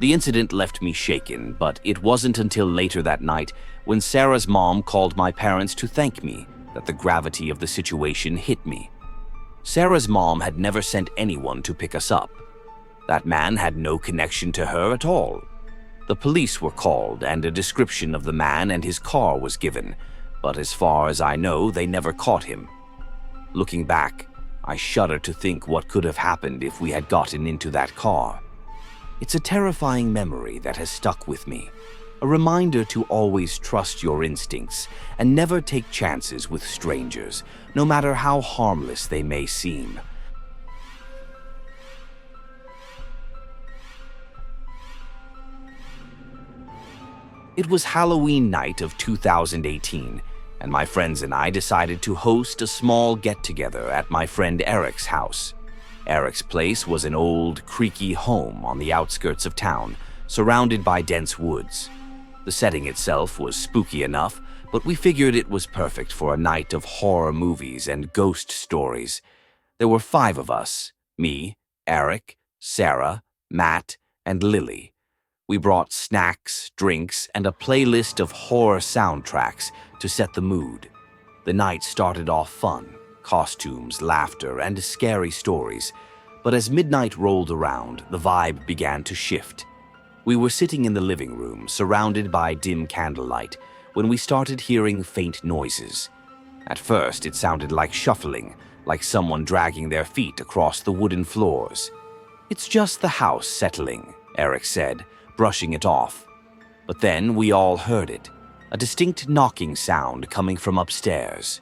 The incident left me shaken, but it wasn't until later that night, when Sarah's mom called my parents to thank me, that the gravity of the situation hit me. Sarah's mom had never sent anyone to pick us up. That man had no connection to her at all. The police were called, and a description of the man and his car was given, but as far as I know, they never caught him. Looking back, I shudder to think what could have happened if we had gotten into that car. It's a terrifying memory that has stuck with me, a reminder to always trust your instincts and never take chances with strangers, no matter how harmless they may seem. It was Halloween night of 2018, and my friends and I decided to host a small get-together at my friend Eric's house. Eric's place was an old, creaky home on the outskirts of town, surrounded by dense woods. The setting itself was spooky enough, but we figured it was perfect for a night of horror movies and ghost stories. There were 5 of us: me, Eric, Sarah, Matt, and Lily. We brought snacks, drinks, and a playlist of horror soundtracks to set the mood. The night started off fun, costumes, laughter, and scary stories. But as midnight rolled around, the vibe began to shift. We were sitting in the living room, surrounded by dim candlelight, when we started hearing faint noises. At first, it sounded like shuffling, like someone dragging their feet across the wooden floors. "It's just the house settling," Eric said, brushing it off. But then we all heard it, a distinct knocking sound coming from upstairs.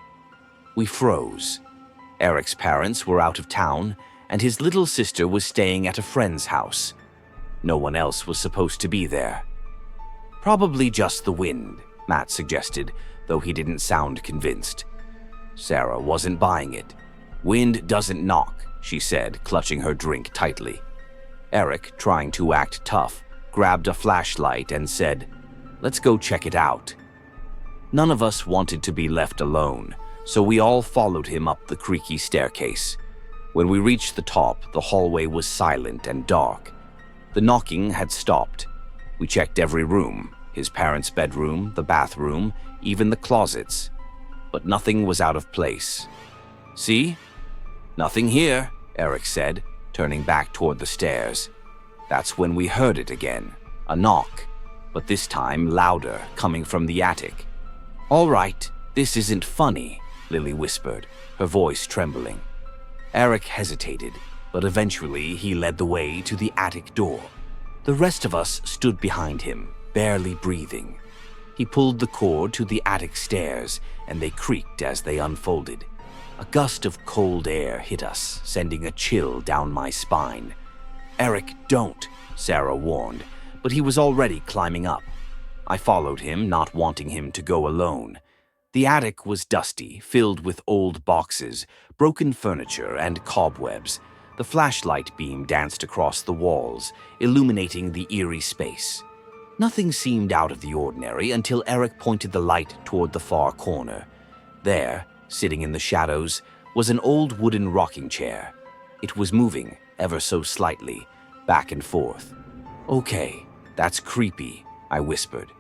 We froze. Eric's parents were out of town, and his little sister was staying at a friend's house. No one else was supposed to be there. "Probably just the wind," Matt suggested, though he didn't sound convinced. Sarah wasn't buying it. "Wind doesn't knock," she said, clutching her drink tightly. Eric, trying to act tough, grabbed a flashlight and said, "Let's go check it out." None of us wanted to be left alone, so we all followed him up the creaky staircase. When we reached the top, the hallway was silent and dark. The knocking had stopped. We checked every room, his parents' bedroom, the bathroom, even the closets. But nothing was out of place. "See? Nothing here," Eric said, turning back toward the stairs. That's when we heard it again, a knock, but this time louder, coming from the attic. "All right, this isn't funny," Lily whispered, her voice trembling. Eric hesitated, but eventually he led the way to the attic door. The rest of us stood behind him, barely breathing. He pulled the cord to the attic stairs, and they creaked as they unfolded. A gust of cold air hit us, sending a chill down my spine. "Eric, don't," Sarah warned, but he was already climbing up. I followed him, not wanting him to go alone. The attic was dusty, filled with old boxes, broken furniture, and cobwebs. The flashlight beam danced across the walls, illuminating the eerie space. Nothing seemed out of the ordinary until Eric pointed the light toward the far corner. There, sitting in the shadows, was an old wooden rocking chair. It was moving, ever so slightly, back and forth. "Okay, that's creepy," I whispered.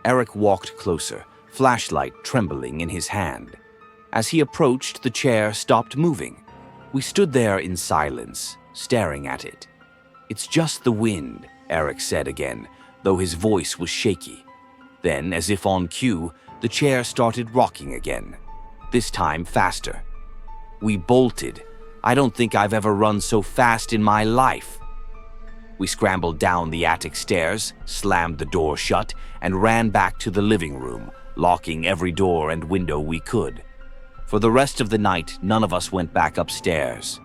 Eric walked closer, flashlight trembling in his hand. As he approached, the chair stopped moving. We stood there in silence, staring at it. "It's just the wind," Eric said again, though his voice was shaky. Then, as if on cue, the chair started rocking again, this time faster. We bolted. I don't think I've ever run so fast in my life. We scrambled down the attic stairs, slammed the door shut, and ran back to the living room, locking every door and window we could. For the rest of the night, none of us went back upstairs.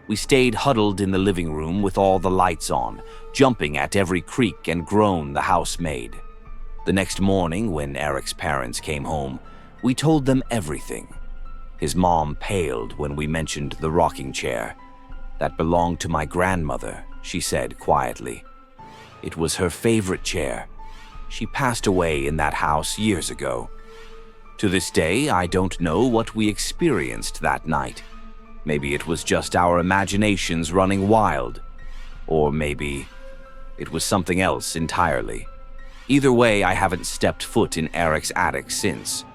We stayed huddled in the living room with all the lights on, jumping at every creak and groan the house made. The next morning, when Eric's parents came home, we told them everything. His mom paled when we mentioned the rocking chair. "That belonged to my grandmother," she said quietly. "It was her favorite chair. She passed away in that house years ago." To this day, I don't know what we experienced that night. Maybe it was just our imaginations running wild. Or maybe it was something else entirely. Either way, I haven't stepped foot in Eric's attic since.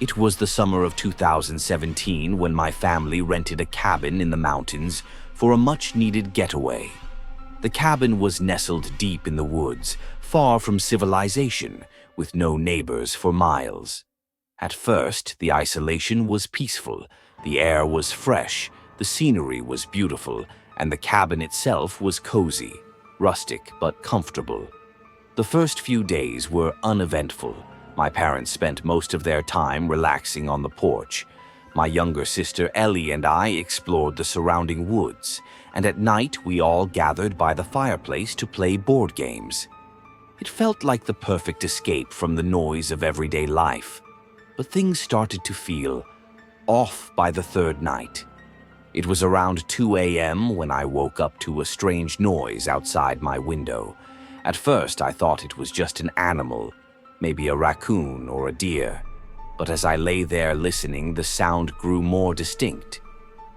It was the summer of 2017 when my family rented a cabin in the mountains for a much-needed getaway. The cabin was nestled deep in the woods, far from civilization, with no neighbors for miles. At first, the isolation was peaceful, the air was fresh, the scenery was beautiful, and the cabin itself was cozy, rustic but comfortable. The first few days were uneventful. My parents spent most of their time relaxing on the porch. My younger sister Ellie and I explored the surrounding woods, and at night we all gathered by the fireplace to play board games. It felt like the perfect escape from the noise of everyday life. But things started to feel off by the third night. It was around 2 a.m. when I woke up to a strange noise outside my window. At first I thought it was just an animal, maybe a raccoon or a deer. But as I lay there listening, the sound grew more distinct.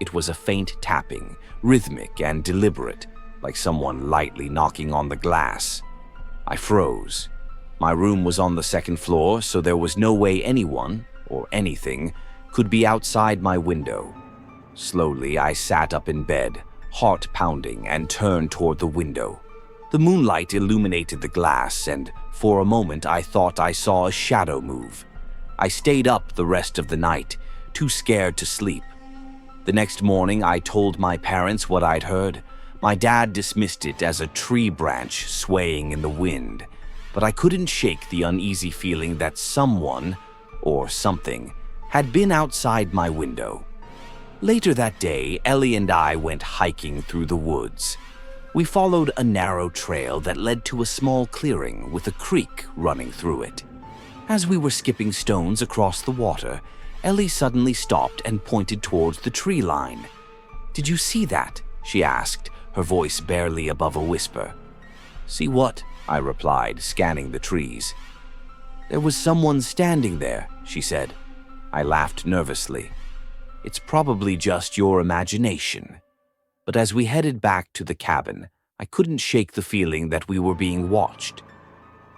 It was a faint tapping, rhythmic and deliberate, like someone lightly knocking on the glass. I froze. My room was on the second floor, so there was no way anyone, or anything, could be outside my window. Slowly, I sat up in bed, heart pounding, and turned toward the window. The moonlight illuminated the glass, and for a moment I thought I saw a shadow move. I stayed up the rest of the night, too scared to sleep. The next morning, I told my parents what I'd heard. My dad dismissed it as a tree branch swaying in the wind, but I couldn't shake the uneasy feeling that someone, or something, had been outside my window. Later that day, Ellie and I went hiking through the woods. We followed a narrow trail that led to a small clearing with a creek running through it. As we were skipping stones across the water, Ellie suddenly stopped and pointed towards the tree line. "Did you see that?" she asked, her voice barely above a whisper. "See what?" I replied, scanning the trees. "There was someone standing there," she said. I laughed nervously. "It's probably just your imagination." But as we headed back to the cabin, I couldn't shake the feeling that we were being watched.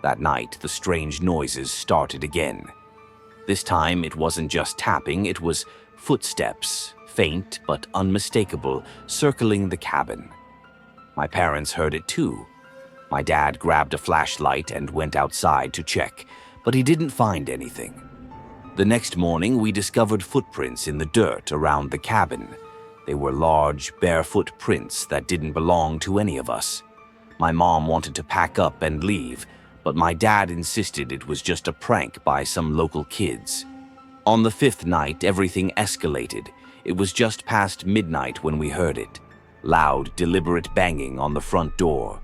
That night, the strange noises started again. This time, it wasn't just tapping, it was footsteps, faint but unmistakable, circling the cabin. My parents heard it too. My dad grabbed a flashlight and went outside to check, but he didn't find anything. The next morning, we discovered footprints in the dirt around the cabin. They were large, barefoot prints that didn't belong to any of us. My mom wanted to pack up and leave, but my dad insisted it was just a prank by some local kids. On the fifth night, everything escalated. It was just past midnight when we heard it. Loud, deliberate banging on the front door.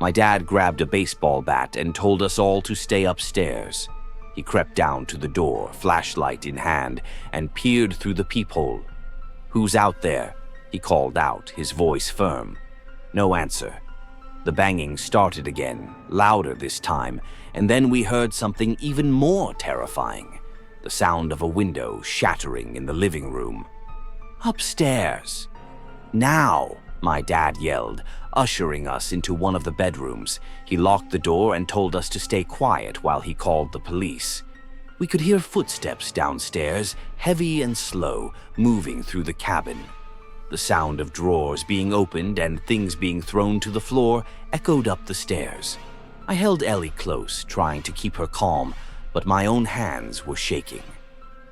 My dad grabbed a baseball bat and told us all to stay upstairs. He crept down to the door, flashlight in hand, and peered through the peephole. "Who's out there?" he called out, his voice firm. No answer. The banging started again, louder this time, and then we heard something even more terrifying. The sound of a window shattering in the living room. "Upstairs! Now!" my dad yelled, ushering us into one of the bedrooms. He locked the door and told us to stay quiet while he called the police. We could hear footsteps downstairs, heavy and slow, moving through the cabin. The sound of drawers being opened and things being thrown to the floor echoed up the stairs. I held Ellie close, trying to keep her calm, but my own hands were shaking.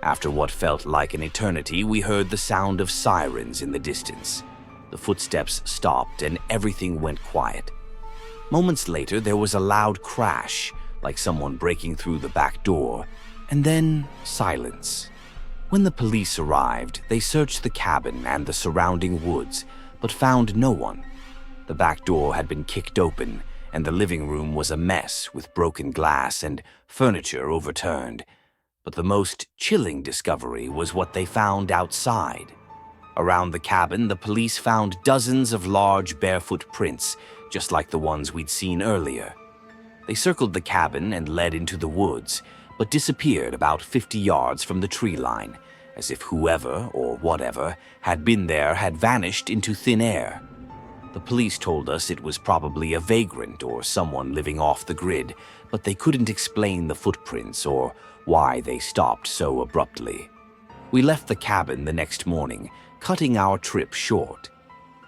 After what felt like an eternity, we heard the sound of sirens in the distance. The footsteps stopped and everything went quiet. Moments later, there was a loud crash, like someone breaking through the back door, and then silence. When the police arrived, they searched the cabin and the surrounding woods, but found no one. The back door had been kicked open, and the living room was a mess with broken glass and furniture overturned. But the most chilling discovery was what they found outside. Around the cabin, the police found dozens of large barefoot prints, just like the ones we'd seen earlier. They circled the cabin and led into the woods, but disappeared about 50 yards from the tree line, as if whoever or whatever had been there had vanished into thin air. The police told us it was probably a vagrant or someone living off the grid, but they couldn't explain the footprints or why they stopped so abruptly. We left the cabin the next morning, cutting our trip short.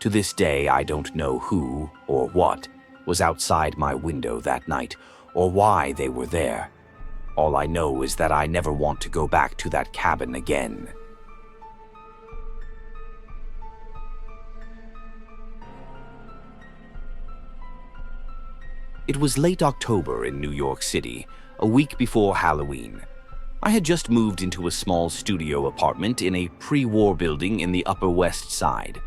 To this day, I don't know who or what was outside my window that night or why they were there. All I know is that I never want to go back to that cabin again. It was late October in New York City, a week before Halloween. I had just moved into a small studio apartment in a pre-war building in the Upper West Side.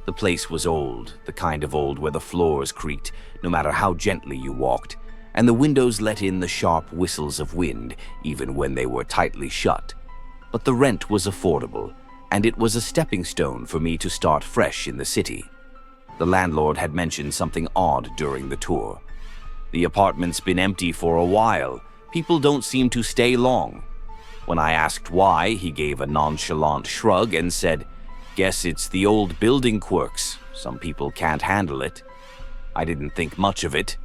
The place was old, the kind of old where the floors creaked no matter how gently you walked, and the windows let in the sharp whistles of wind even when they were tightly shut. But the rent was affordable, and it was a stepping stone for me to start fresh in the city. The landlord had mentioned something odd during the tour. "The apartment's been empty for a while. People don't seem to stay long." When I asked why, he gave a nonchalant shrug and said, "Guess it's the old building quirks. Some people can't handle it." I didn't think much of it.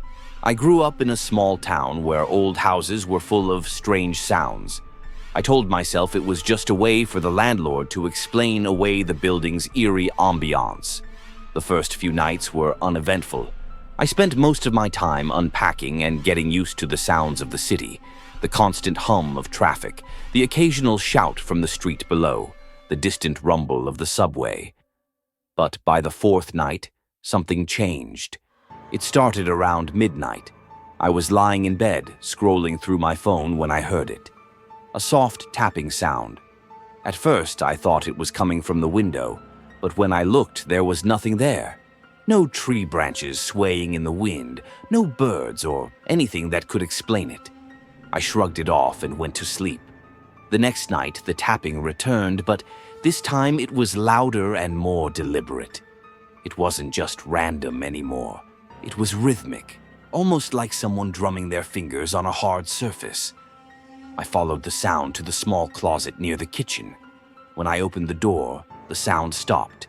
I grew up in a small town where old houses were full of strange sounds. I told myself it was just a way for the landlord to explain away the building's eerie ambiance. The first few nights were uneventful. I spent most of my time unpacking and getting used to the sounds of the city, the constant hum of traffic, the occasional shout from the street below, the distant rumble of the subway. But by the fourth night, something changed. It started around midnight. I was lying in bed, scrolling through my phone when I heard it. A soft tapping sound. At first, I thought it was coming from the window, but when I looked, there was nothing there. No tree branches swaying in the wind, no birds or anything that could explain it. I shrugged it off and went to sleep. The next night, the tapping returned, but this time it was louder and more deliberate. It wasn't just random anymore. It was rhythmic, almost like someone drumming their fingers on a hard surface. I followed the sound to the small closet near the kitchen. When I opened the door, the sound stopped.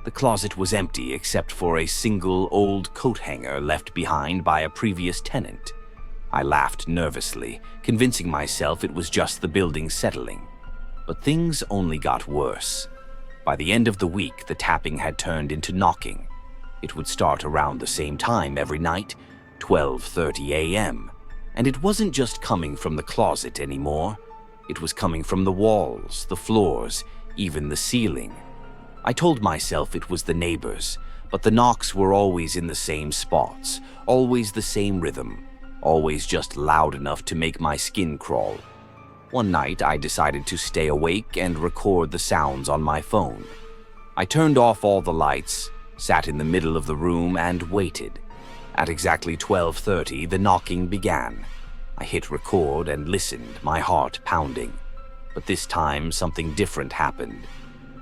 The closet was empty except for a single old coat hanger left behind by a previous tenant. I laughed nervously, convincing myself it was just the building settling. But things only got worse. By the end of the week, the tapping had turned into knocking. It would start around the same time every night, 12:30 a.m. And it wasn't just coming from the closet anymore. It was coming from the walls, the floors, even the ceiling. I told myself it was the neighbors, but the knocks were always in the same spots, always the same rhythm, always just loud enough to make my skin crawl. One night, I decided to stay awake and record the sounds on my phone. I turned off all the lights, sat in the middle of the room, and waited. At exactly 12:30, the knocking began. I hit record and listened, my heart pounding. But this time, something different happened.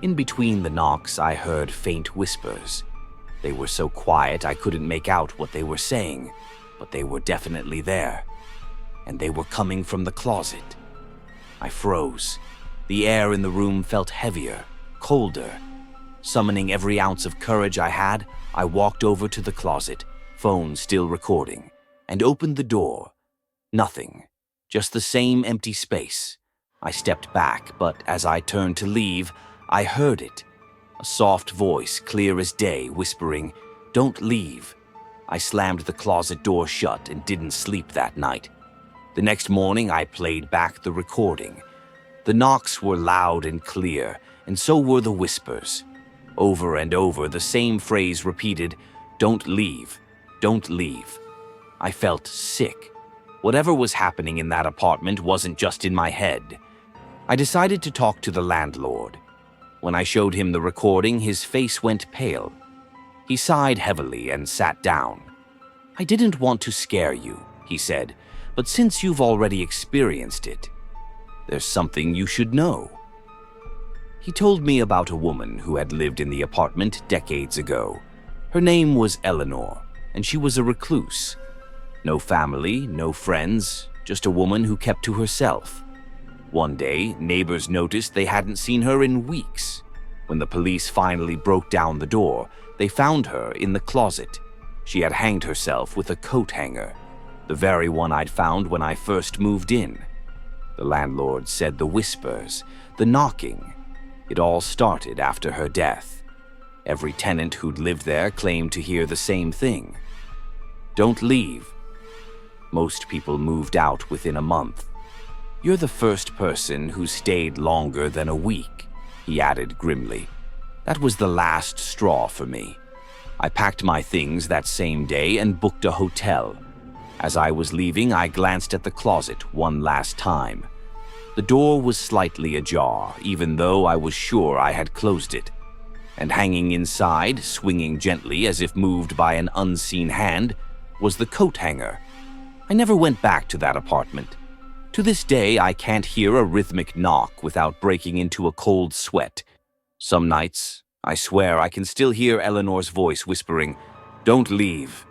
In between the knocks, I heard faint whispers. They were so quiet I couldn't make out what they were saying, but they were definitely there. And they were coming from the closet. I froze. The air in the room felt heavier, colder. Summoning every ounce of courage I had, I walked over to the closet, phone still recording, and opened the door. Nothing. Just the same empty space. I stepped back, but as I turned to leave, I heard it. A soft voice, clear as day, whispering, "Don't leave." I slammed the closet door shut and didn't sleep that night. The next morning, I played back the recording. The knocks were loud and clear, and so were the whispers. Over and over, the same phrase repeated, "Don't leave, don't leave." I felt sick. Whatever was happening in that apartment wasn't just in my head. I decided to talk to the landlord. When I showed him the recording, his face went pale. He sighed heavily and sat down. "I didn't want to scare you," he said, "but since you've already experienced it, there's something you should know." He told me about a woman who had lived in the apartment decades ago. Her name was Eleanor, and she was a recluse. No family, no friends, just a woman who kept to herself. One day, neighbors noticed they hadn't seen her in weeks. When the police finally broke down the door, they found her in the closet. She had hanged herself with a coat hanger, the very one I'd found when I first moved in. The landlord said the whispers, the knocking, it all started after her death. Every tenant who'd lived there claimed to hear the same thing. "Don't leave." Most people moved out within a month. "You're the first person who stayed longer than a week," he added grimly. That was the last straw for me. I packed my things that same day and booked a hotel. As I was leaving, I glanced at the closet one last time. The door was slightly ajar, even though I was sure I had closed it. And hanging inside, swinging gently as if moved by an unseen hand, was the coat hanger. I never went back to that apartment. To this day, I can't hear a rhythmic knock without breaking into a cold sweat. Some nights, I swear I can still hear Eleanor's voice whispering, "Don't leave."